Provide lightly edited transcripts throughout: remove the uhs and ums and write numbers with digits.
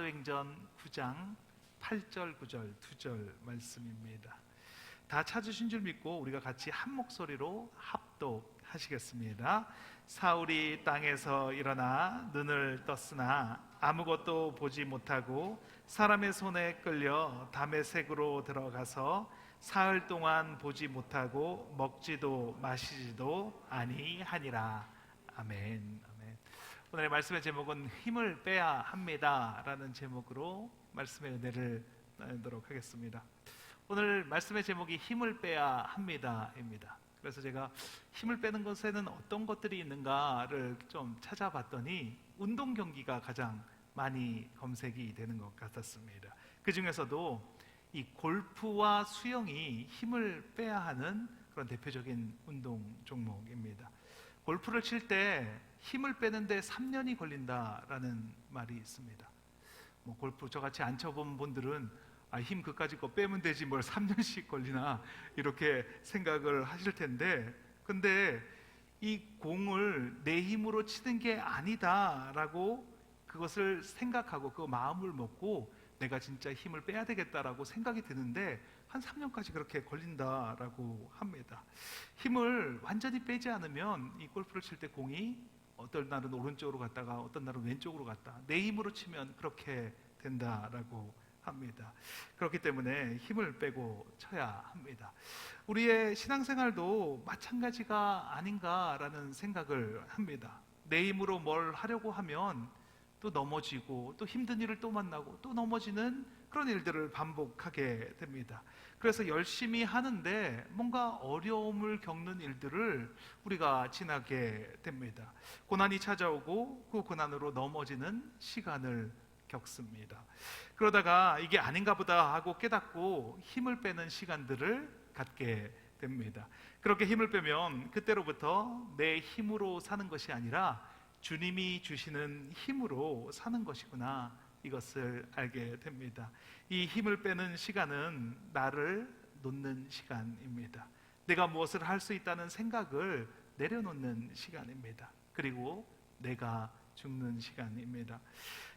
사도행전 9장 8절 9절 2절 말씀입니다. 다 찾으신 줄 믿고 우리가 같이 한 목소리로 합독하시겠습니다. 사울이 땅에서 일어나 눈을 떴으나 아무것도 보지 못하고 사람의 손에 끌려 다메섹으로 들어가서 사흘 동안 보지 못하고 먹지도 마시지도 아니하니라. 아멘. 아멘. 오늘의 말씀의 제목은 힘을 빼야 합니다 라는 제목으로 말씀의 은혜를 나누도록 하겠습니다. 오늘 말씀의 제목이 힘을 빼야 합니다 입니다. 그래서 제가 힘을 빼는 것에는 어떤 것들이 있는가를 좀 찾아봤더니 운동 경기가 가장 많이 검색이 되는 것 같았습니다. 그 중에서도 이 골프와 수영이 힘을 빼야 하는 그런 대표적인 운동 종목입니다. 골프를 칠 때 힘을 빼는데 3년이 걸린다라는 말이 있습니다. 골프 저같이 안 쳐본 분들은 힘 그까짓 거 빼면 되지 뭘 3년씩 걸리나 이렇게 생각을 하실 텐데, 근데 이 공을 내 힘으로 치는 게 아니다라고 그것을 생각하고 그 마음을 먹고 내가 진짜 힘을 빼야 되겠다라고 생각이 드는데 한 3년까지 그렇게 걸린다라고 합니다. 힘을 완전히 빼지 않으면 이 골프를 칠 때 공이 어떤 날은 오른쪽으로 갔다가 어떤 날은 왼쪽으로 갔다, 내 힘으로 치면 그렇게 된다라고 합니다. 그렇기 때문에 힘을 빼고 쳐야 합니다. 우리의 신앙생활도 마찬가지가 아닌가라는 생각을 합니다. 내 힘으로 뭘 하려고 하면 또 넘어지고 또 힘든 일을 또 만나고 또 넘어지는 그런 일들을 반복하게 됩니다. 그래서 열심히 하는데 뭔가 어려움을 겪는 일들을 우리가 지나게 됩니다. 고난이 찾아오고 그 고난으로 넘어지는 시간을 겪습니다. 그러다가 이게 아닌가 보다 하고 깨닫고 힘을 빼는 시간들을 갖게 됩니다. 그렇게 힘을 빼면 그때로부터 내 힘으로 사는 것이 아니라 주님이 주시는 힘으로 사는 것이구나, 이것을 알게 됩니다. 이 힘을 빼는 시간은 나를 놓는 시간입니다. 내가 무엇을 할 수 있다는 생각을 내려놓는 시간입니다. 그리고 내가 죽는 시간입니다.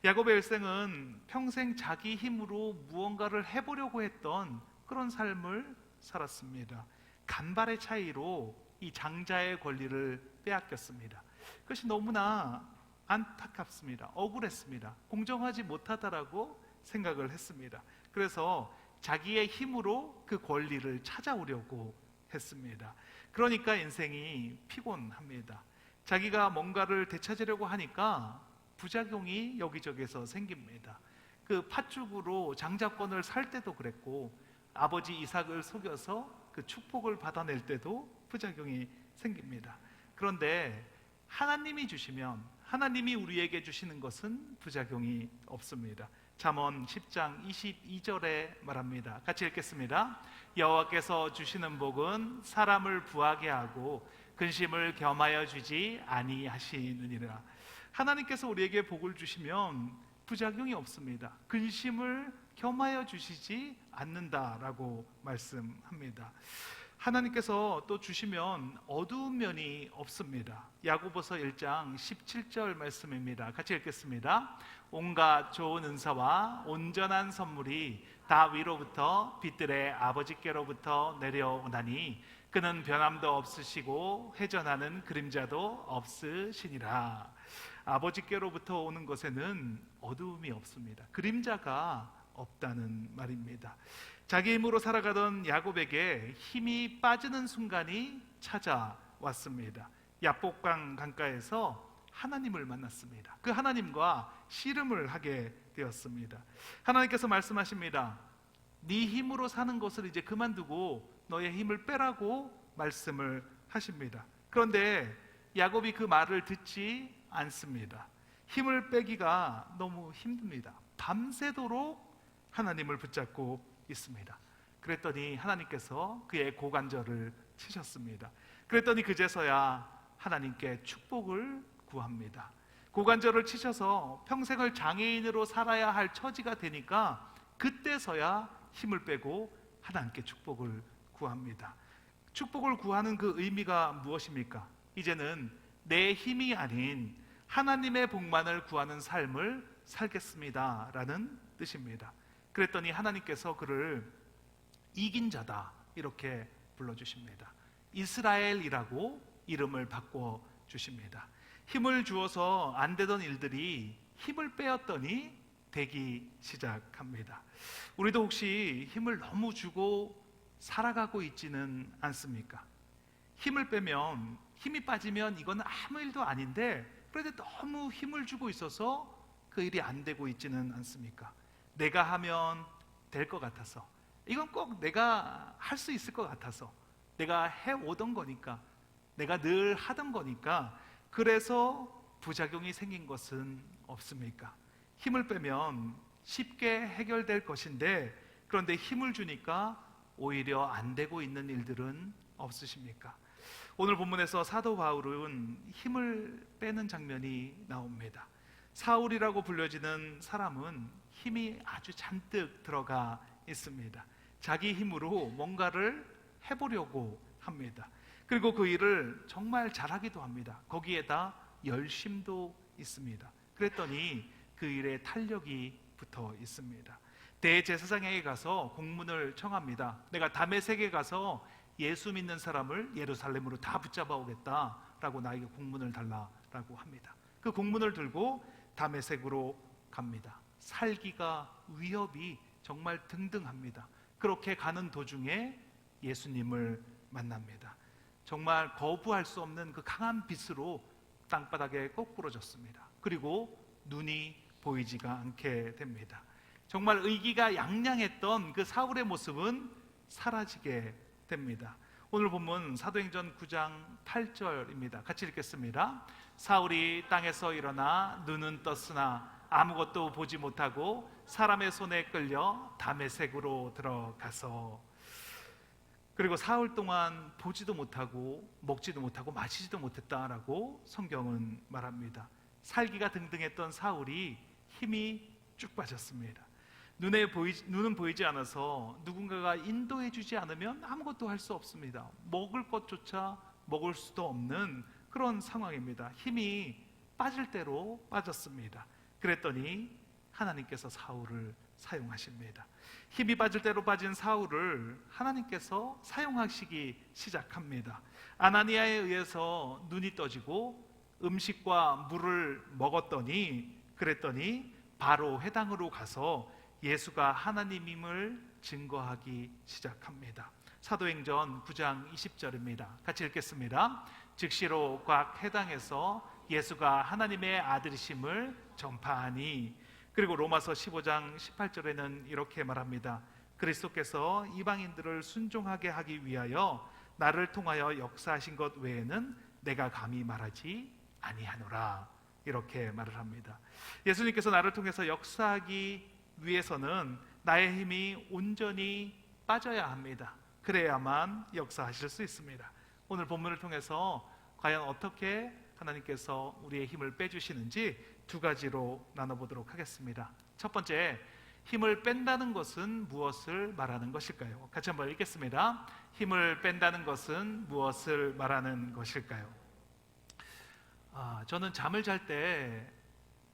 야곱의 일생은 평생 자기 힘으로 무언가를 해보려고 했던 그런 삶을 살았습니다. 간발의 차이로 이 장자의 권리를 빼앗겼습니다. 그것이 너무나 안타깝습니다. 억울했습니다. 공정하지 못하다라고 생각을 했습니다. 그래서 자기의 힘으로 그 권리를 찾아오려고 했습니다. 그러니까 인생이 피곤합니다. 자기가 뭔가를 되찾으려고 하니까 부작용이 여기저기서 생깁니다. 그 팥죽으로 장자권을 살 때도 그랬고, 아버지 이삭을 속여서 그 축복을 받아낼 때도 부작용이 생깁니다. 그런데 하나님이 주시면, 하나님이 우리에게 주시는 것은 부작용이 없습니다. 잠언 10장 22절에 말합니다. 같이 읽겠습니다. 여호와께서 주시는 복은 사람을 부하게 하고 근심을 겸하여 주지 아니하시느니라. 하나님께서 우리에게 복을 주시면 부작용이 없습니다. 근심을 겸하여 주시지 않는다라고 말씀합니다. 하나님께서 또 주시면 어두운 면이 없습니다. 야고보서 1장 17절 말씀입니다. 같이 읽겠습니다. 온갖 좋은 은사와 온전한 선물이 다 위로부터 빛들의 아버지께로부터 내려오나니 그는 변함도 없으시고 회전하는 그림자도 없으시니라. 아버지께로부터 오는 것에는 어두움이 없습니다. 그림자가 없다는 말입니다. 자기 힘으로 살아가던 야곱에게 힘이 빠지는 순간이 찾아왔습니다. 야복강 강가에서 하나님을 만났습니다. 그 하나님과 씨름을 하게 되었습니다. 하나님께서 말씀하십니다. 네 힘으로 사는 것을 이제 그만두고 너의 힘을 빼라고 말씀을 하십니다. 그런데 야곱이 그 말을 듣지 않습니다. 힘을 빼기가 너무 힘듭니다. 밤새도록 하나님을 붙잡고 있습니다. 그랬더니 하나님께서 그의 고관절을 치셨습니다. 그랬더니 그제서야 하나님께 축복을 구합니다. 고관절을 치셔서 평생을 장애인으로 살아야 할 처지가 되니까 그때서야 힘을 빼고 하나님께 축복을 구합니다. 축복을 구하는 그 의미가 무엇입니까? 이제는 내 힘이 아닌 하나님의 복만을 구하는 삶을 살겠습니다 라는 뜻입니다. 그랬더니 하나님께서 그를 이긴 자다 이렇게 불러주십니다. 이스라엘이라고 이름을 바꿔주십니다. 힘을 주어서 안 되던 일들이 힘을 빼었더니 되기 시작합니다. 우리도 혹시 힘을 너무 주고 살아가고 있지는 않습니까? 힘을 빼면, 힘이 빠지면 이건 아무 일도 아닌데 그래도 너무 힘을 주고 있어서 그 일이 안 되고 있지는 않습니까? 내가 하면 될 것 같아서, 이건 꼭 내가 할 수 있을 것 같아서, 내가 해오던 거니까, 내가 늘 하던 거니까, 그래서 부작용이 생긴 것은 없습니까? 힘을 빼면 쉽게 해결될 것인데 그런데 힘을 주니까 오히려 안 되고 있는 일들은 없으십니까? 오늘 본문에서 사도 바울은 힘을 빼는 장면이 나옵니다. 사울이라고 불려지는 사람은 힘이 아주 잔뜩 들어가 있습니다. 자기 힘으로 뭔가를 해보려고 합니다. 그리고 그 일을 정말 잘하기도 합니다. 거기에다 열심도 있습니다. 그랬더니 그 일에 탄력이 붙어 있습니다. 대제사장에게 가서 공문을 청합니다. 내가 다메섹에 가서 예수 믿는 사람을 예루살렘으로 다 붙잡아 오겠다라고 나에게 공문을 달라라고 합니다. 그 공문을 들고 다메섹으로 갑니다. 살기가 위협이 정말 등등합니다. 그렇게 가는 도중에 예수님을 만납니다. 정말 거부할 수 없는 그 강한 빛으로 땅바닥에 거꾸러졌습니다. 그리고 눈이 보이지가 않게 됩니다. 정말 의기가 양양했던 그 사울의 모습은 사라지게 됩니다. 오늘 본문 사도행전 9장 8절입니다. 같이 읽겠습니다. 사울이 땅에서 일어나 눈은 떴으나 아무것도 보지 못하고 사람의 손에 끌려 다메섹으로 들어가서, 그리고 사흘 동안 보지도 못하고 먹지도 못하고 마시지도 못했다라고 성경은 말합니다. 살기가 등등했던 사울이 힘이 쭉 빠졌습니다. 눈은 보이지 않아서 누군가가 인도해 주지 않으면 아무것도 할 수 없습니다. 먹을 것조차 먹을 수도 없는 그런 상황입니다. 힘이 빠질 대로 빠졌습니다. 그랬더니 하나님께서 사울을 사용하십니다. 힘이 빠질 대로 빠진 사울을 하나님께서 사용하시기 시작합니다. 아나니아에 의해서 눈이 떠지고 음식과 물을 먹었더니, 그랬더니 바로 회당으로 가서 예수가 하나님임을 증거하기 시작합니다. 사도행전 9장 20절입니다. 같이 읽겠습니다. 즉시로 각 회당에서 예수가 하나님의 아들이심을 전파하니, 그리고 로마서 15장 18절에는 이렇게 말합니다. 그리스도께서 이방인들을 순종하게 하기 위하여 나를 통하여 역사하신 것 외에는 내가 감히 말하지 아니하노라, 이렇게 말을 합니다. 예수님께서 나를 통해서 역사하기 위해서는 나의 힘이 온전히 빠져야 합니다. 그래야만 역사하실 수 있습니다. 오늘 본문을 통해서 과연 어떻게 하나님께서 우리의 힘을 빼주시는지 두 가지로 나눠보도록 하겠습니다. 첫 번째, 힘을 뺀다는 것은 무엇을 말하는 것일까요? 같이 한번 읽겠습니다. 힘을 뺀다는 것은 무엇을 말하는 것일까요? 저는 잠을 잘 때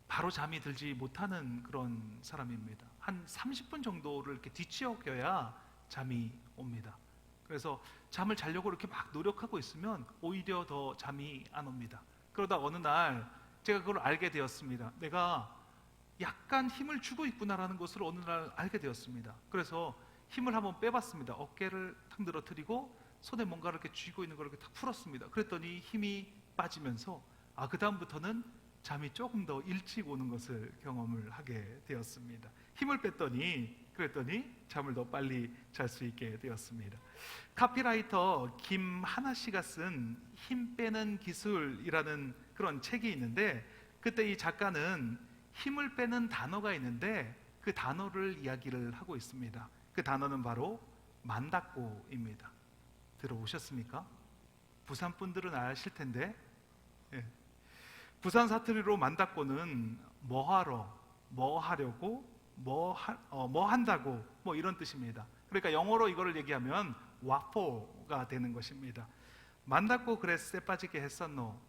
바로 잠이 들지 못하는 그런 사람입니다. 한 30분 정도를 이렇게 뒤치어껴야 잠이 옵니다. 그래서 잠을 자려고 이렇게 막 노력하고 있으면 오히려 더 잠이 안 옵니다. 그러다 어느 날 제가 그걸 알게 되었습니다. 내가 약간 힘을 주고 있구나라는 것을 어느 날 알게 되었습니다. 그래서 힘을 한번 빼봤습니다. 어깨를 탁 늘어뜨리고 손에 뭔가를 이렇게 쥐고 있는 걸 이렇게 탁 풀었습니다. 그랬더니 힘이 빠지면서 그 다음부터는 잠이 조금 더 일찍 오는 것을 경험을 하게 되었습니다. 힘을 뺐더니, 그랬더니 잠을 더 빨리 잘 수 있게 되었습니다. 카피라이터 김하나 씨가 쓴 힘 빼는 기술이라는 그런 책이 있는데, 그때 이 작가는 힘을 빼는 단어가 있는데 그 단어를 이야기를 하고 있습니다. 그 단어는 바로 만다꼬입니다. 들어오셨습니까? 부산 분들은 아실 텐데, 부산 사투리로 만다꼬는 뭐하러, 뭐 하려고, 뭐 한다고, 뭐 이런 뜻입니다. 그러니까 영어로 이거를 얘기하면 와포가 되는 것입니다. 만다꼬 그래 쎄 빠지게 했었노,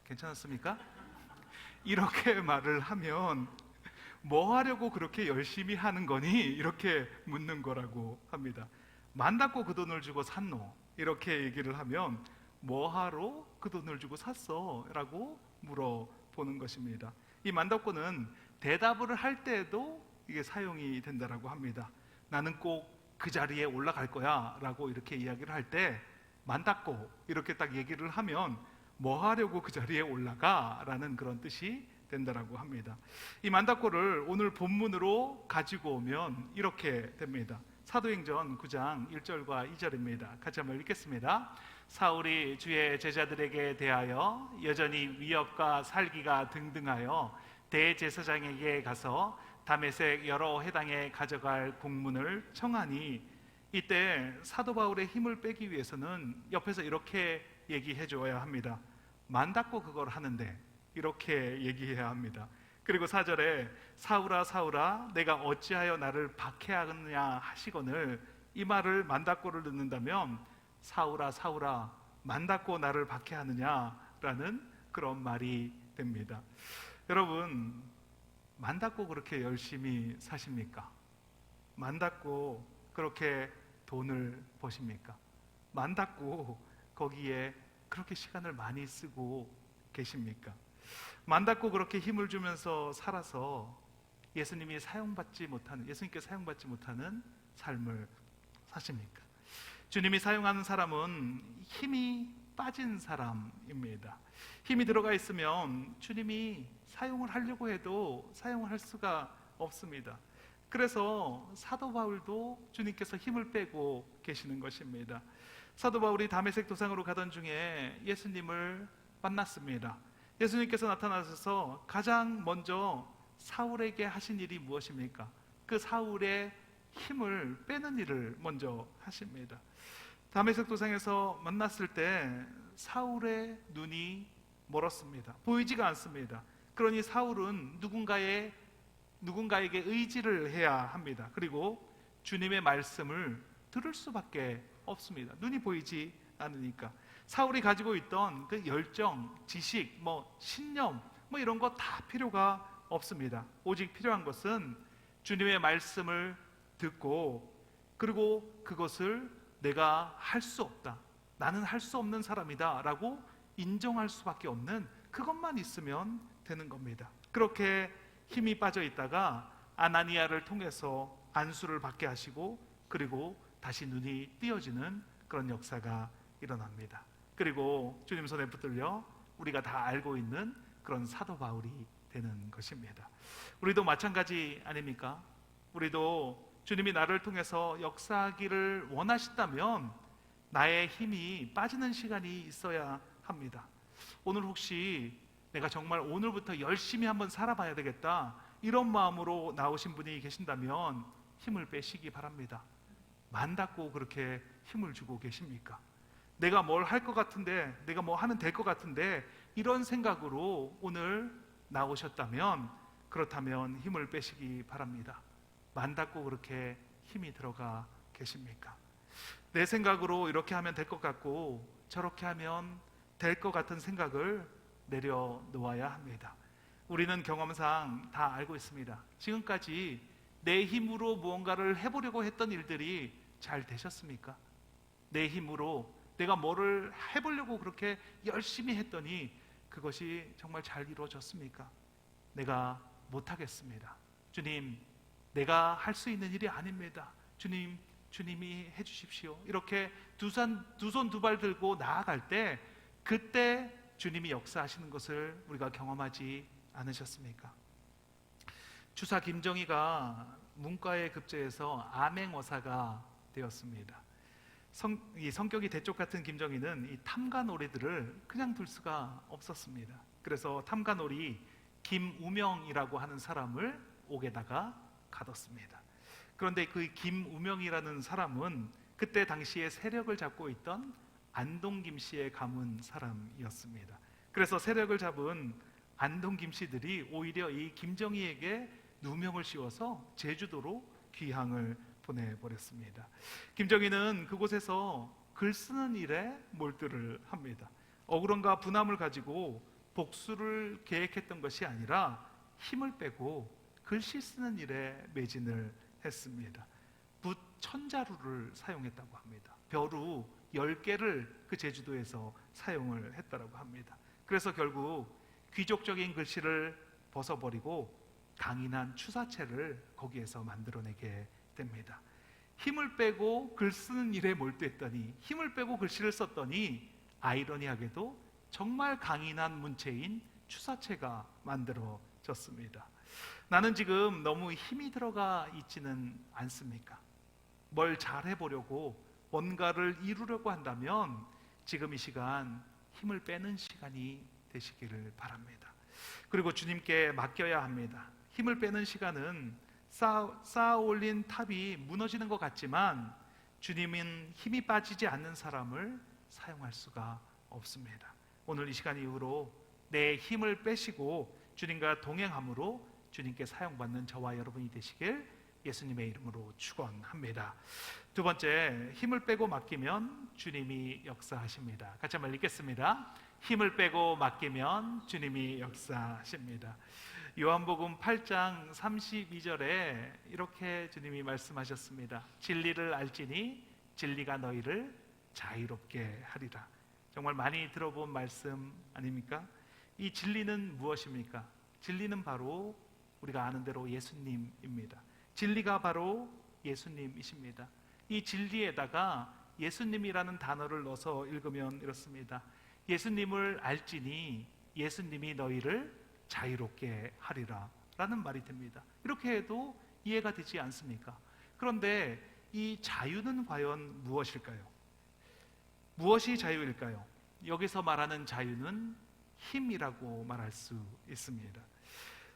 괜찮았습니까? 이렇게 말을 하면 뭐 하려고 그렇게 열심히 하는 거니? 이렇게 묻는 거라고 합니다. 만 닫고 그 돈을 주고 샀노? 이렇게 얘기를 하면 뭐 하러 그 돈을 주고 샀어? 라고 물어보는 것입니다. 이 만닫고는 대답을 할 때에도 이게 사용이 된다라고 합니다. 나는 꼭 그 자리에 올라갈 거야 라고 이렇게 이야기를 할 때 만닫고 이렇게 딱 얘기를 하면 뭐 하려고 그 자리에 올라가? 라는 그런 뜻이 된다라고 합니다. 이 만닫고를 오늘 본문으로 가지고 오면 이렇게 됩니다. 사도행전 9장 1절과 2절입니다. 같이 한번 읽겠습니다. 사울이 주의 제자들에게 대하여 여전히 위협과 살기가 등등하여 대제사장에게 가서 다메섹 여러 회당에 가져갈 공문을 청하니, 이때 사도 바울의 힘을 빼기 위해서는 옆에서 이렇게 얘기해 줘야 합니다. 만닫고 그걸 하는데 이렇게 얘기해야 합니다. 그리고 4절에 사울아 사울아 내가 어찌하여 나를 박해하느냐 하시거늘, 이 말을 만닫고를 넣는다면 사울아 사울아 만닫고 나를 박해하느냐라는 그런 말이 됩니다. 여러분, 만닫고 그렇게 열심히 사십니까? 만닫고 그렇게 돈을 버십니까? 만닫고 거기에 그렇게 시간을 많이 쓰고 계십니까? 만닫고 그렇게 힘을 주면서 살아서 예수님께서 사용받지 못하는 삶을 사십니까? 주님이 사용하는 사람은 힘이 빠진 사람입니다. 힘이 들어가 있으면 주님이 사용을 하려고 해도 사용을 할 수가 없습니다. 그래서 사도 바울도 주님께서 힘을 빼고 계시는 것입니다. 사도 바울이 다메섹 도상으로 가던 중에 예수님을 만났습니다. 예수님께서 나타나셔서 가장 먼저 사울에게 하신 일이 무엇입니까? 그 사울의 힘을 빼는 일을 먼저 하십니다. 다메섹 도상에서 만났을 때 사울의 눈이 멀었습니다. 보이지가 않습니다. 그러니 사울은 누군가에게 의지를 해야 합니다. 그리고 주님의 말씀을 들을 수밖에 없습니다. 눈이 보이지 않으니까. 사울이 가지고 있던 그 열정, 지식, 신념, 이런 거 다 필요가 없습니다. 오직 필요한 것은 주님의 말씀을 듣고, 그리고 그것을 내가 할 수 없다, 나는 할 수 없는 사람이다 라고 인정할 수밖에 없는 그것만 있으면 되는 겁니다. 그렇게 힘이 빠져 있다가 아나니아를 통해서 안수를 받게 하시고, 그리고 다시 눈이 띄어지는 그런 역사가 일어납니다. 그리고 주님 손에 붙들려 우리가 다 알고 있는 그런 사도 바울이 되는 것입니다. 우리도 마찬가지 아닙니까? 우리도 주님이 나를 통해서 역사하기를 원하신다면 나의 힘이 빠지는 시간이 있어야 합니다. 오늘 혹시 내가 정말 오늘부터 열심히 한번 살아봐야 되겠다, 이런 마음으로 나오신 분이 계신다면 힘을 빼시기 바랍니다. 만닫고 그렇게 힘을 주고 계십니까? 내가 뭘 할 것 같은데, 내가 뭐 하면 될 것 같은데, 이런 생각으로 오늘 나오셨다면, 그렇다면 힘을 빼시기 바랍니다. 만닫고 그렇게 힘이 들어가 계십니까? 내 생각으로 이렇게 하면 될 것 같고 저렇게 하면 될 것 같은 생각을 내려놓아야 합니다. 우리는 경험상 다 알고 있습니다. 지금까지 내 힘으로 무언가를 해보려고 했던 일들이 잘 되셨습니까? 내 힘으로 내가 뭐를 해보려고 그렇게 열심히 했더니 그것이 정말 잘 이루어졌습니까? 내가 못하겠습니다. 주님, 내가 할 수 있는 일이 아닙니다. 주님이 해주십시오. 이렇게 두 손 두 발 들고 나아갈 때, 그때 주님이 역사하시는 것을 우리가 경험하지 않으셨습니까? 추사 김정희가 문과에 급제해서 암행어사가 되었습니다. 이 성격이 대쪽 같은 김정희는 이 탐관오리들을 그냥 둘 수가 없었습니다. 그래서 탐관오리 김우명이라고 하는 사람을 옥에다가 가뒀습니다. 그런데 그 김우명이라는 사람은 그때 당시에 세력을 잡고 있던 안동 김씨의 가문 사람이었습니다. 그래서 세력을 잡은 안동 김씨들이 오히려 이 김정희에게 누명을 씌워서 제주도로 귀향을 보내버렸습니다. 김정희는 그곳에서 글 쓰는 일에 몰두를 합니다. 억울함과 분함을 가지고 복수를 계획했던 것이 아니라 힘을 빼고 글씨 쓰는 일에 매진을 했습니다. 붓 1000자루를 사용했다고 합니다. 벼루 10개를 그 제주도에서 사용을 했다고 합니다. 그래서 결국 귀족적인 글씨를 벗어버리고 강인한 추사체를 거기에서 만들어내게 됩니다. 힘을 빼고 글 쓰는 일에 몰두했더니, 힘을 빼고 글씨를 썼더니 아이러니하게도 정말 강인한 문체인 추사체가 만들어졌습니다. 나는 지금 너무 힘이 들어가 있지는 않습니까? 뭘 잘해보려고, 뭔가를 이루려고 한다면 지금 이 시간 힘을 빼는 시간이 되시기를 바랍니다. 그리고 주님께 맡겨야 합니다. 힘을 빼는 시간은 쌓아 올린 탑이 무너지는 것 같지만 주님은 힘이 빠지지 않는 사람을 사용할 수가 없습니다. 오늘 이 시간 이후로 내 힘을 빼시고 주님과 동행함으로 주님께 사용받는 저와 여러분이 되시길 예수님의 이름으로 축원합니다. 두 번째, 힘을 빼고 맡기면 주님이 역사하십니다. 같이 한번 읽겠습니다. 힘을 빼고 맡기면 주님이 역사하십니다. 요한복음 8장 32절에 이렇게 주님이 말씀하셨습니다. 진리를 알지니 진리가 너희를 자유롭게 하리라. 정말 많이 들어본 말씀 아닙니까? 이 진리는 무엇입니까? 진리는 바로 우리가 아는 대로 예수님입니다. 진리가 바로 예수님이십니다. 이 진리에다가 예수님이라는 단어를 넣어서 읽으면 이렇습니다. 예수님을 알지니 예수님이 너희를 자유롭게 하리라 라는 말이 됩니다. 이렇게 해도 이해가 되지 않습니까? 그런데 이 자유는 과연 무엇일까요? 무엇이 자유일까요? 여기서 말하는 자유는 힘이라고 말할 수 있습니다.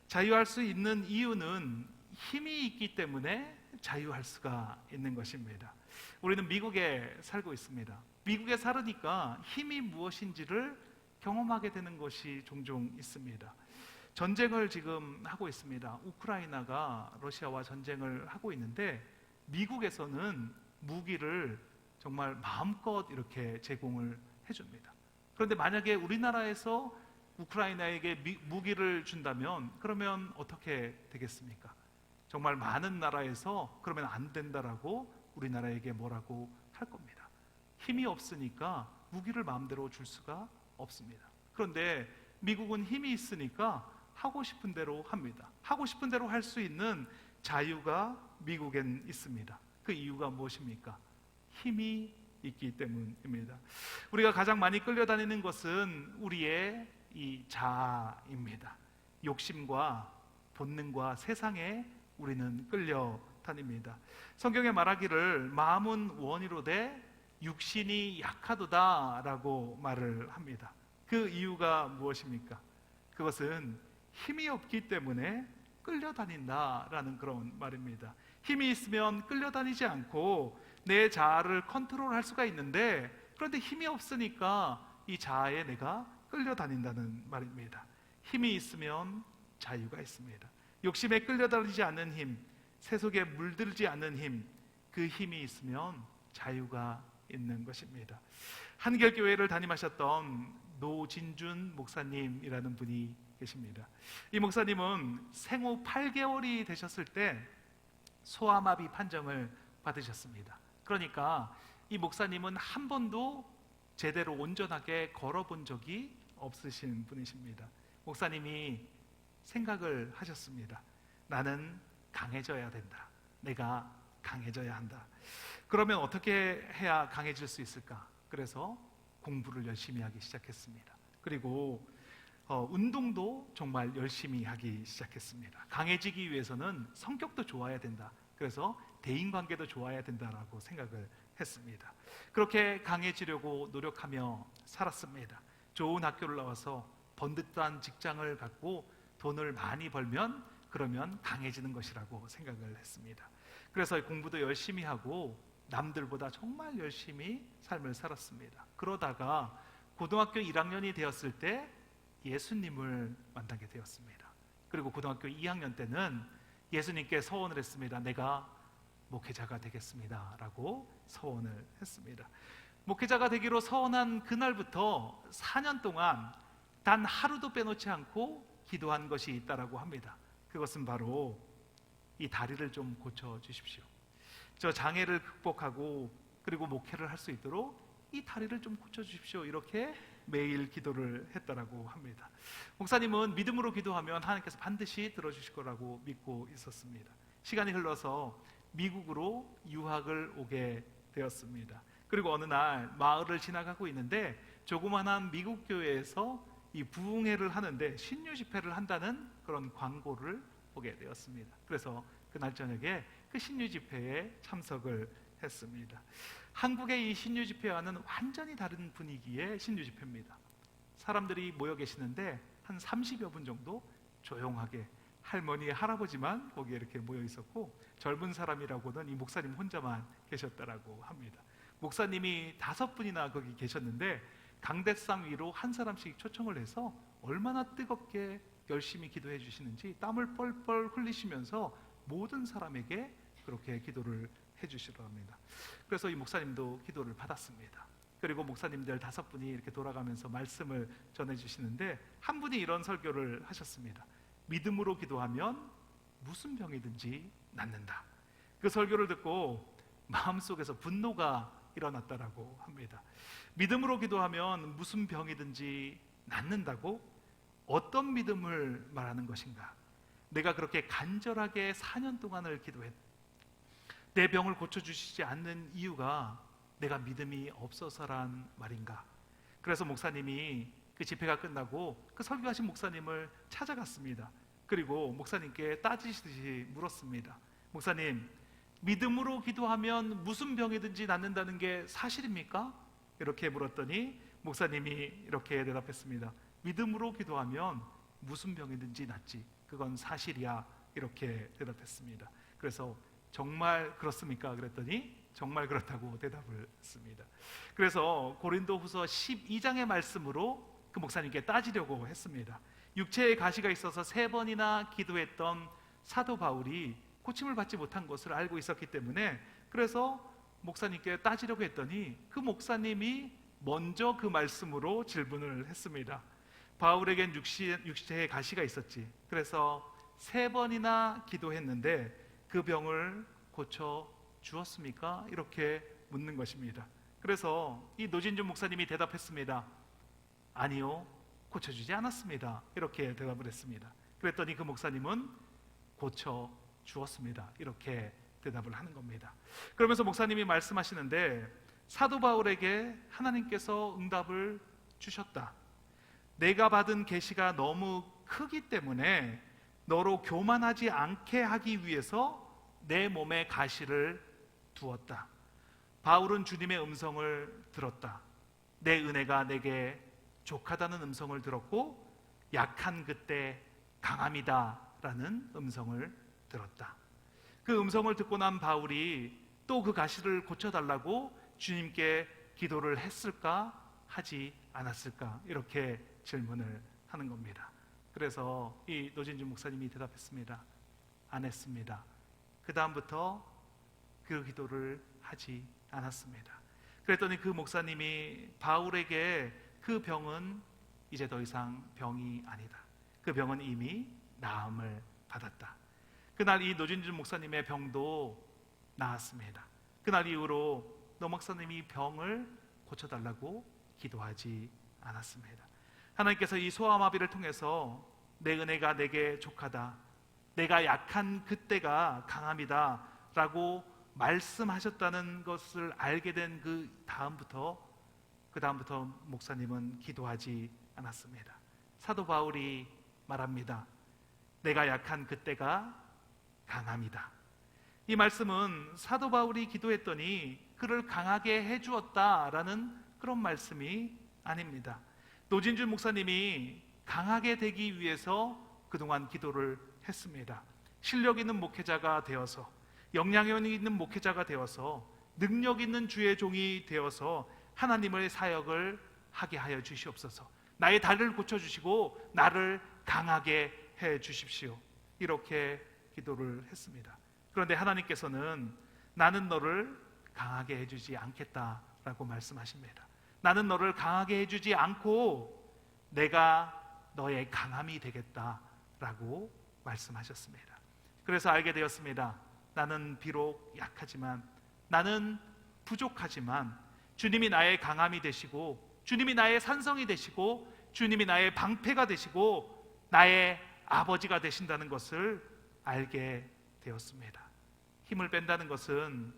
자유할 수 있는 이유는 힘이 있기 때문에 자유할 수가 있는 것입니다. 우리는 미국에 살고 있습니다. 미국에 살으니까 힘이 무엇인지를 경험하게 되는 것이 종종 있습니다. 전쟁을 지금 하고 있습니다. 우크라이나가 러시아와 전쟁을 하고 있는데 미국에서는 무기를 정말 마음껏 이렇게 제공을 해줍니다. 그런데 만약에 우리나라에서 우크라이나에게 무기를 준다면 그러면 어떻게 되겠습니까? 정말 많은 나라에서 그러면 안 된다라고 우리나라에게 뭐라고 할 겁니다. 힘이 없으니까 무기를 마음대로 줄 수가 없습니다. 그런데 미국은 힘이 있으니까 하고 싶은 대로 합니다. 하고 싶은 대로 할 수 있는 자유가 미국엔 있습니다. 그 이유가 무엇입니까? 힘이 있기 때문입니다. 우리가 가장 많이 끌려다니는 것은 우리의 이 자아입니다. 욕심과 본능과 세상에 우리는 끌려다닙니다. 성경에 말하기를 마음은 원이로되 육신이 약하도다 라고 말을 합니다. 그 이유가 무엇입니까? 그것은 힘이 없기 때문에 끌려다닌다라는 그런 말입니다. 힘이 있으면 끌려다니지 않고 내 자아를 컨트롤할 수가 있는데, 그런데 힘이 없으니까 이 자아에 내가 끌려다닌다는 말입니다. 힘이 있으면 자유가 있습니다. 욕심에 끌려다니지 않는 힘, 세속에 물들지 않는 힘, 그 힘이 있으면 자유가 있는 것입니다. 한길교회를 담임하셨던 노진준 목사님이라는 분이 계십니다. 이 목사님은 생후 8개월이 되셨을 때 소아마비 판정을 받으셨습니다. 그러니까 이 목사님은 한 번도 제대로 온전하게 걸어본 적이 없으신 분이십니다. 목사님이 생각을 하셨습니다. 나는 강해져야 된다. 내가 강해져야 한다. 그러면 어떻게 해야 강해질 수 있을까? 그래서 공부를 열심히 하기 시작했습니다. 그리고 운동도 정말 열심히 하기 시작했습니다. 강해지기 위해서는 성격도 좋아야 된다. 그래서 대인관계도 좋아야 된다라고 생각을 했습니다. 그렇게 강해지려고 노력하며 살았습니다. 좋은 학교를 나와서 번듯한 직장을 갖고 돈을 많이 벌면 그러면 강해지는 것이라고 생각을 했습니다. 그래서 공부도 열심히 하고 남들보다 정말 열심히 삶을 살았습니다. 그러다가 고등학교 1학년이 되었을 때 예수님을 만나게 되었습니다. 그리고 고등학교 2학년 때는 예수님께 서원을 했습니다. 내가 목회자가 되겠습니다 라고 서원을 했습니다. 목회자가 되기로 서원한 그날부터 4년 동안 단 하루도 빼놓지 않고 기도한 것이 있다라고 합니다. 그것은 바로 이 다리를 좀 고쳐 주십시오. 저 장애를 극복하고 그리고 목회를 할 수 있도록 이 다리를 좀 고쳐 주십시오. 이렇게 매일 기도를 했다라고 합니다. 목사님은 믿음으로 기도하면 하나님께서 반드시 들어주실 거라고 믿고 있었습니다. 시간이 흘러서 미국으로 유학을 오게 되었습니다. 그리고 어느 날 마을을 지나가고 있는데 조그만한 미국 교회에서 이 부흥회를 하는데 신유 집회를 한다는 그런 광고를 보게 되었습니다. 그래서 그날 저녁에 그 신유 집회에 참석을 했습니다. 한국의 이 신유 집회와는 완전히 다른 분위기의 신유 집회입니다. 사람들이 모여 계시는데 한 30여 분 정도 조용하게 할머니, 할아버지만 거기에 이렇게 모여 있었고 젊은 사람이라고는 이 목사님 혼자만 계셨다라고 합니다. 목사님이 5분이나 거기 계셨는데 강대상 위로 한 사람씩 초청을 해서 얼마나 뜨겁게 열심히 기도해 주시는지 땀을 뻘뻘 흘리시면서 모든 사람에게 그렇게 기도를 해주시려 합니다. 그래서 이 목사님도 기도를 받았습니다. 그리고 목사님들 5분이 이렇게 돌아가면서 말씀을 전해주시는데 한 분이 이런 설교를 하셨습니다. 믿음으로 기도하면 무슨 병이든지 낫는다. 그 설교를 듣고 마음속에서 분노가 일어났다라고 합니다. 믿음으로 기도하면 무슨 병이든지 낫는다고? 어떤 믿음을 말하는 것인가? 내가 그렇게 간절하게 4년 동안을 기도했 내 병을 고쳐주시지 않는 이유가 내가 믿음이 없어서란 말인가? 그래서 목사님이 그 집회가 끝나고 그 설교하신 목사님을 찾아갔습니다. 그리고 목사님께 따지듯이 물었습니다. 목사님, 믿음으로 기도하면 무슨 병이든지 낫는다는 게 사실입니까? 이렇게 물었더니 목사님이 이렇게 대답했습니다. 믿음으로 기도하면 무슨 병이든지 낫지, 그건 사실이야. 이렇게 대답했습니다. 그래서 정말 그렇습니까? 그랬더니 정말 그렇다고 대답을 했습니다. 그래서 고린도후서 12장의 말씀으로 그 목사님께 따지려고 했습니다. 육체에 가시가 있어서 3번이나 기도했던 사도 바울이 고침을 받지 못한 것을 알고 있었기 때문에 그래서 목사님께 따지려고 했더니 그 목사님이 먼저 그 말씀으로 질문을 했습니다. 바울에겐 육체에 가시가 있었지. 그래서 3번이나 기도했는데 그 병을 고쳐 주었습니까? 이렇게 묻는 것입니다. 그래서 이 노진준 목사님이 대답했습니다. 아니요, 고쳐주지 않았습니다. 이렇게 대답을 했습니다. 그랬더니 그 목사님은 고쳐 주었습니다. 이렇게 대답을 하는 겁니다. 그러면서 목사님이 말씀하시는데 사도 바울에게 하나님께서 응답을 주셨다. 내가 받은 계시가 너무 크기 때문에 너로 교만하지 않게 하기 위해서 내 몸에 가시를 두었다. 바울은 주님의 음성을 들었다. 내 은혜가 내게 족하다는 음성을 들었고 약한 그때 강함이다 라는 음성을 들었다. 그 음성을 듣고 난 바울이 또 그 가시를 고쳐달라고 주님께 기도를 했을까 하지 않았을까 이렇게 질문을 하는 겁니다. 그래서 이 노진준 목사님이 대답했습니다. 안 했습니다. 그 다음부터 그 기도를 하지 않았습니다. 그랬더니 그 목사님이 바울에게 그 병은 이제 더 이상 병이 아니다. 그 병은 이미 나음을 받았다. 그날 이 노진준 목사님의 병도 나았습니다. 그날 이후로 노 목사님이 병을 고쳐달라고 기도하지 않았습니다. 하나님께서 이 소아마비를 통해서 내 은혜가 내게 족하다, 내가 약한 그때가 강함이다 라고 말씀하셨다는 것을 알게 된 그 다음부터 목사님은 기도하지 않았습니다. 사도 바울이 말합니다. 내가 약한 그때가 강함이다. 이 말씀은 사도 바울이 기도했더니 그를 강하게 해주었다라는 그런 말씀이 아닙니다. 노진준 목사님이 강하게 되기 위해서 그동안 기도를 했습니다. 실력 있는 목회자가 되어서, 영향력 있는 목회자가 되어서, 능력 있는 주의 종이 되어서 하나님의 사역을 하게 하여 주시옵소서. 나의 다리를 고쳐주시고 나를 강하게 해 주십시오. 이렇게 기도를 했습니다. 그런데 하나님께서는 나는 너를 강하게 해주지 않겠다라고 말씀하십니다. 나는 너를 강하게 해주지 않고 내가 너의 강함이 되겠다라고 말씀하셨습니다. 그래서 알게 되었습니다. 나는 비록 약하지만, 나는 부족하지만 주님이 나의 강함이 되시고, 주님이 나의 산성이 되시고, 주님이 나의 방패가 되시고 나의 아버지가 되신다는 것을 알게 되었습니다. 힘을 뺀다는 것은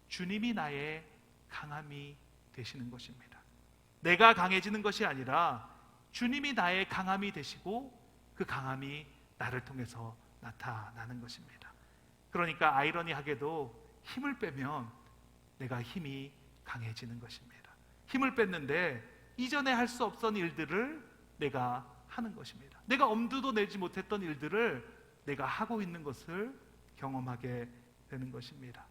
주님이 나의 강함이 되시는 것입니다. 내가 강해지는 것이 아니라 주님이 나의 강함이 되시고 그 강함이 나를 통해서 나타나는 것입니다. 그러니까 아이러니하게도 힘을 빼면 내가 힘이 강해지는 것입니다. 힘을 뺐는데 이전에 할 수 없던 일들을 내가 하는 것입니다. 내가 엄두도 내지 못했던 일들을 내가 하고 있는 것을 경험하게 되는 것입니다.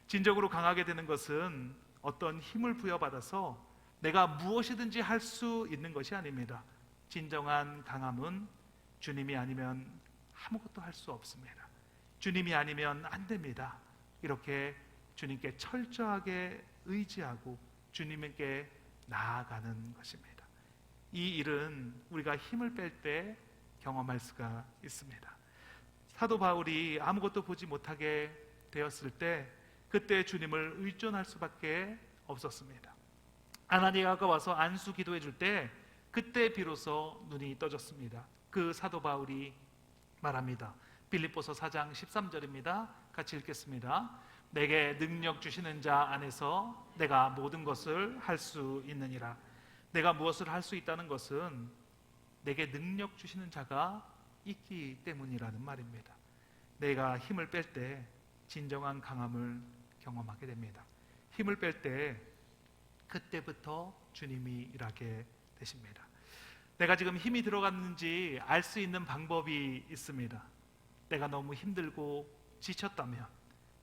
진정으로 강하게 되는 것은 어떤 힘을 부여받아서 내가 무엇이든지 할 수 있는 것이 아닙니다. 진정한 강함은 주님이 아니면 아무것도 할 수 없습니다. 주님이 아니면 안 됩니다. 이렇게 주님께 철저하게 의지하고 주님께 나아가는 것입니다. 이 일은 우리가 힘을 뺄 때 경험할 수가 있습니다. 사도 바울이 아무것도 보지 못하게 되었을 때 그때 주님을 의존할 수밖에 없었습니다. 아나니아가 와서 안수 기도해 줄 때 그때 비로소 눈이 떠졌습니다. 그 사도 바울이 말합니다. 빌립보서 4장 13절입니다. 같이 읽겠습니다. 내게 능력 주시는 자 안에서 내가 모든 것을 할 수 있느니라. 내가 무엇을 할 수 있다는 것은 내게 능력 주시는 자가 있기 때문이라는 말입니다. 내가 힘을 뺄 때 진정한 강함을 경험하게 됩니다. 힘을 뺄 때 그때부터 주님이 일하게 되십니다. 내가 지금 힘이 들어갔는지 알 수 있는 방법이 있습니다. 내가 너무 힘들고 지쳤다면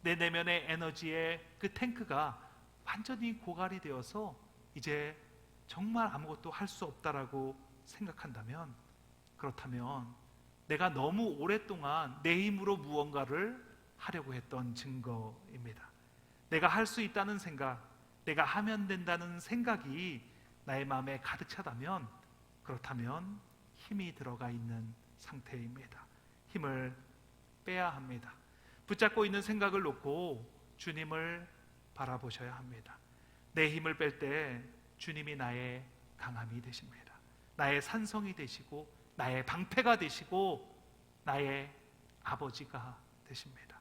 내 내면의 에너지의 그 탱크가 완전히 고갈이 되어서 이제 정말 아무것도 할 수 없다라고 생각한다면, 그렇다면 내가 너무 오랫동안 내 힘으로 무언가를 하려고 했던 증거입니다. 내가 할 수 있다는 생각, 내가 하면 된다는 생각이 나의 마음에 가득 차다면, 그렇다면 힘이 들어가 있는 상태입니다. 힘을 빼야 합니다. 붙잡고 있는 생각을 놓고 주님을 바라보셔야 합니다. 내 힘을 뺄 때 주님이 나의 강함이 되십니다. 나의 산성이 되시고 나의 방패가 되시고 나의 아버지가 되십니다.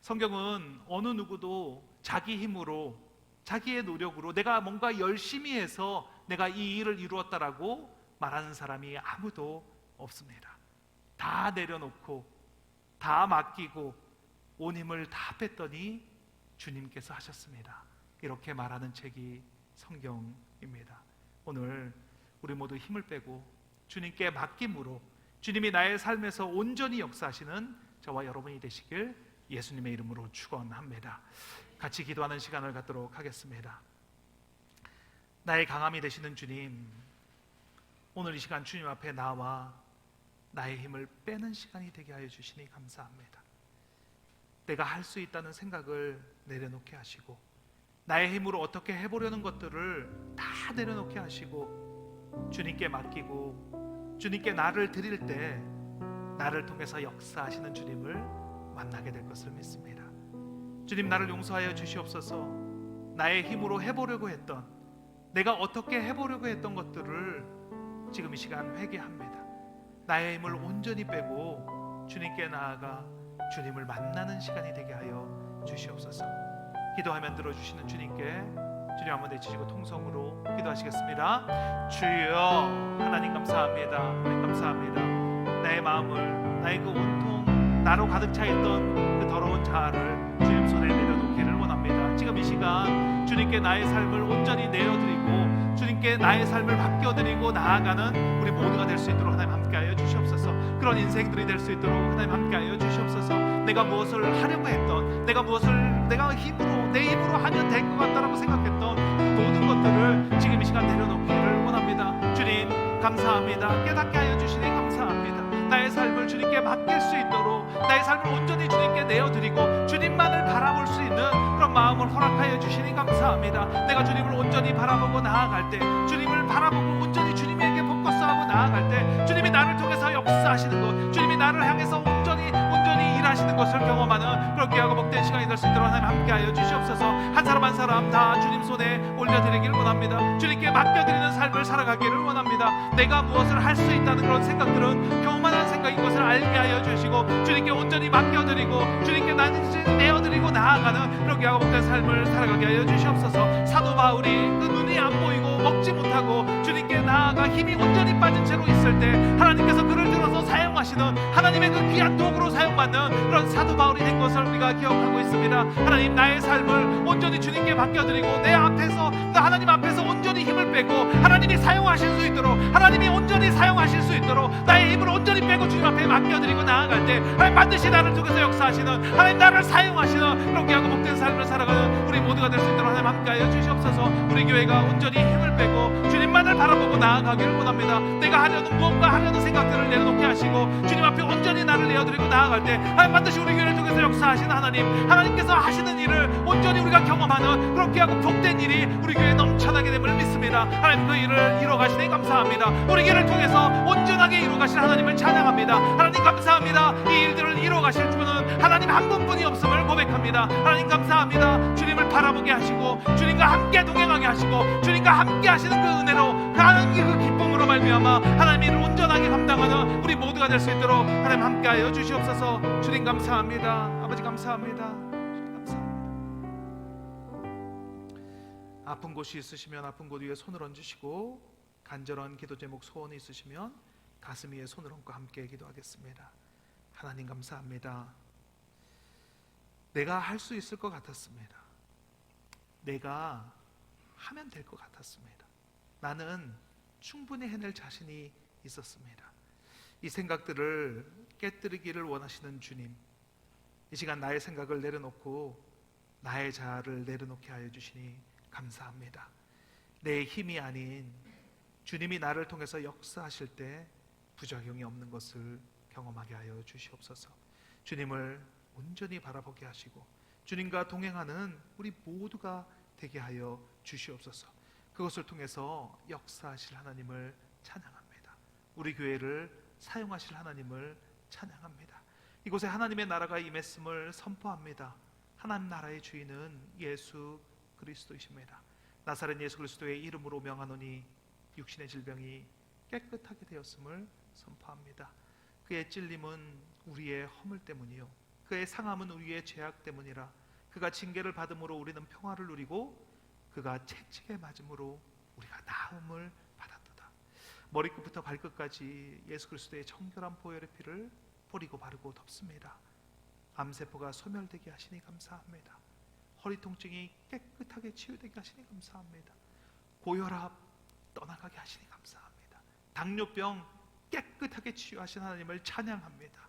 성경은 어느 누구도 자기 힘으로, 자기의 노력으로 내가 뭔가 열심히 해서 내가 이 일을 이루었다라고 말하는 사람이 아무도 없습니다. 다 내려놓고 다 맡기고 온 힘을 다 뺐더니 주님께서 하셨습니다. 이렇게 말하는 책이 성경입니다. 오늘 우리 모두 힘을 빼고 주님께 맡김으로 주님이 나의 삶에서 온전히 역사하시는 저와 여러분이 되시길 예수님의 이름으로 축원합니다. 같이 기도하는 시간을 갖도록 하겠습니다. 나의 강함이 되시는 주님, 오늘 이 시간 주님 앞에 나와 나의 힘을 빼는 시간이 되게 하여 주시니 감사합니다. 내가 할 수 있다는 생각을 내려놓게 하시고 나의 힘으로 어떻게 해보려는 것들을 다 내려놓게 하시고 주님께 맡기고 주님께 나를 드릴 때 나를 통해서 역사하시는 주님을 만나게 될 것을 믿습니다. 주님, 나를 용서하여 주시옵소서. 나의 힘으로 해보려고 했던, 내가 어떻게 해보려고 했던 것들을 지금 이 시간 회개합니다. 나의 힘을 온전히 빼고 주님께 나아가 주님을 만나는 시간이 되게 하여 주시옵소서. 기도하면 들어주시는 주님께 주님 한번 내치시고 통성으로 기도하시겠습니다. 주여, 하나님 감사합니다. 하나님 감사합니다. 나의 마음을, 나의 그 온통 나로 가득 차 있던 그 더러운 자아를 주님 손에 내려놓기를 원합니다. 지금 이 시간 주님께 나의 삶을 온전히 내어드리고 주님께 나의 삶을 맡겨드리고 나아가는 우리 모두가 될 수 있도록 하나님 함께하여 주시옵소서. 그런 인생들이 될 수 있도록 하나님 함께하여 주시옵소서. 내가 무엇을 하려고 했던, 내가 힘으로, 내 힘으로 하면 될 것 같다라고 생각했던 그 모든 것들을 지금 이 시간 내려놓기를 원합니다. 주님 감사합니다. 깨닫게 하여 주시니 감사합니다. 나의 삶을 주님께 맡길 수 있도록 나의 삶을 온전히 주님께 내어드리고 주님만을 바라볼 수 있는 그런 마음을 허락하여 주시니 감사합니다. 내가 주님을 온전히 바라보고 나아갈 때, 주님을 바라보고 온전히 주님에게 포커스하고 나아갈 때 주님이 나를 통해서 역사하시는 것, 주님이 나를 향해서 온전히 일하시는 것을 경험하는 그런 귀하고 복된 시간이 될 수 있도록 하나님 함께하여 주시옵소서. 한 사람 한 사람 다 주님 손에 올려드리기를 원합니다. 주님께 맡겨드리는 삶을 살아가기를 원합니다. 내가 무엇을 할 수 있다는 그런 생각들은 교만한 생각인 것을 알게 하여 주시고 주님께 온전히 맡겨드리고 주님께 나는 내어드리고 나아가는 그런 귀하고 복된 삶을 살아가게 하여 주시옵소서. 사도 바울이 그 눈이 안 보이고 먹지 못하고 주님께 나아가 힘이 온전히 빠진 채로 있을 때 하나님께서 그를 들어서 사용하시는 하나님의 그 귀한 도구로 사용받는 그런 사도 바울이 된 것을 우리가 기억하고 있습니다. 하나님, 나의 삶을 온전히 주님께 맡겨드리고 내 앞에서, 하나님 앞에서 온전히 힘을 빼고 하나님이 사용하실 수 있도록, 하나님이 온전히 사용하실 수 있도록 나의 힘을 온전히 빼고 주님 앞에 맡겨드리고 나아갈 때 하나님 반드시 나를 통해서 역사하시는, 하나님 나를 사용하시는 그런 귀하고 복된 삶을 살아가는 우리 모두가 될 수 있도록 하나님 함께하여 주시옵소서. 우리 교회가 온전히 힘을 빼고 주님만을 바라보고 나아가기를 원합니다. 내가 하려는 무언가 하려는 생각들을 내려놓게 하시고 주님 앞에 온전히 나를 내어드리고 나아갈 때 하나님 반드시 우리 교회를 통해서 역사하시는 하나님께서 하시는 일을 온전히 우리가 경험하는 그런 귀하고 복된 일이 우리 교회에 넘쳐나게 됨을 믿습니다. 하나님, 그 일을 이루어가시니 감사합니다. 우리 교회를 통해서 온전하게 이루어가신 하나님을 찬양합니다. 하나님 감사합니다. 이 일들을 이루어가실 분은 하나님 한 분뿐이 없음을 고백합니다. 하나님 감사합니다. 주님을 바라보게 하시고 주님과 함께 동행하게 하시고 주님과 함께 하시는 그 은혜로 하나님의 그 기쁨으로 말미암아 하나님의 일을 온전하게 감당하는 우리 모두가 될 수 있도록 하나님 함께하여 주시옵소서. 주님 감사합니다. 아버지 감사합니다. 감사합니다. 아픈 곳이 있으시면 아픈 곳 위에 손을 얹으시고 간절한 기도 제목 소원이 있으시면 가슴 위에 손을 얹고 함께 기도하겠습니다. 하나님 감사합니다. 내가 할 수 있을 것 같았습니다. 내가 하면 될 것 같았습니다. 나는 충분히 해낼 자신이 있었습니다. 이 생각들을 깨뜨리기를 원하시는 주님, 이 시간 나의 생각을 내려놓고 나의 자아를 내려놓게 하여 주시니 감사합니다. 내 힘이 아닌 주님이 나를 통해서 역사하실 때 부작용이 없는 것을 경험하게 하여 주시옵소서. 주님을 온전히 바라보게 하시고 주님과 동행하는 우리 모두가 되게 하여 주시옵소서. 그것을 통해서 역사하실 하나님을 찬양합니다. 우리 교회를 사용하실 하나님을 찬양합니다. 이곳에 하나님의 나라가 임했음을 선포합니다. 하나님 나라의 주인은 예수 그리스도이십니다. 나사렛 예수 그리스도의 이름으로 명하노니 육신의 질병이 깨끗하게 되었음을 선포합니다. 그의 찔림은 우리의 허물 때문이요 그의 상함은 우리의 죄악 때문이라. 그가 징계를 받음으로 우리는 평화를 누리고 그가 채찍에 맞음으로 우리가 나음을 받았도다. 머리끝부터 발끝까지 예수 그리스도의 정결한 보혈의 피를 뿌리고 바르고 덮습니다. 암세포가 소멸되게 하시니 감사합니다. 허리 통증이 깨끗하게 치유되게 하시니 감사합니다. 고혈압 떠나가게 하시니 감사합니다. 당뇨병 깨끗하게 치유하신 하나님을 찬양합니다.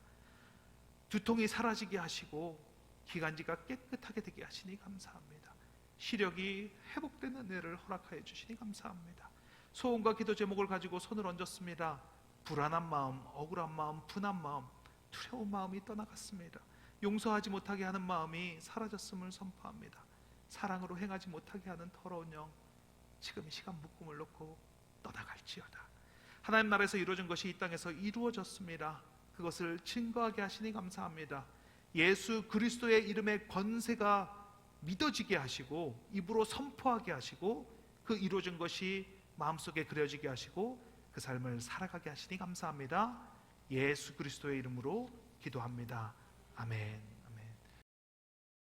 두통이 사라지게 하시고 기관지가 깨끗하게 되게 하시니 감사합니다. 시력이 회복되는 은혜를 허락하여 주시니 감사합니다. 소원과 기도 제목을 가지고 손을 얹었습니다. 불안한 마음, 억울한 마음, 분한 마음, 두려운 마음이 떠나갔습니다. 용서하지 못하게 하는 마음이 사라졌음을 선포합니다. 사랑으로 행하지 못하게 하는 더러운 영, 지금 이 시간 묶음을 놓고 떠나갈지어다. 하나님 나라에서 이루어진 것이 이 땅에서 이루어졌습니다. 그것을 증거하게 하시니 감사합니다. 예수 그리스도의 이름의 권세가 믿어지게 하시고 입으로 선포하게 하시고 그 이루어진 것이 마음속에 그려지게 하시고 그 삶을 살아가게 하시니 감사합니다. 예수 그리스도의 이름으로 기도합니다. 아멘.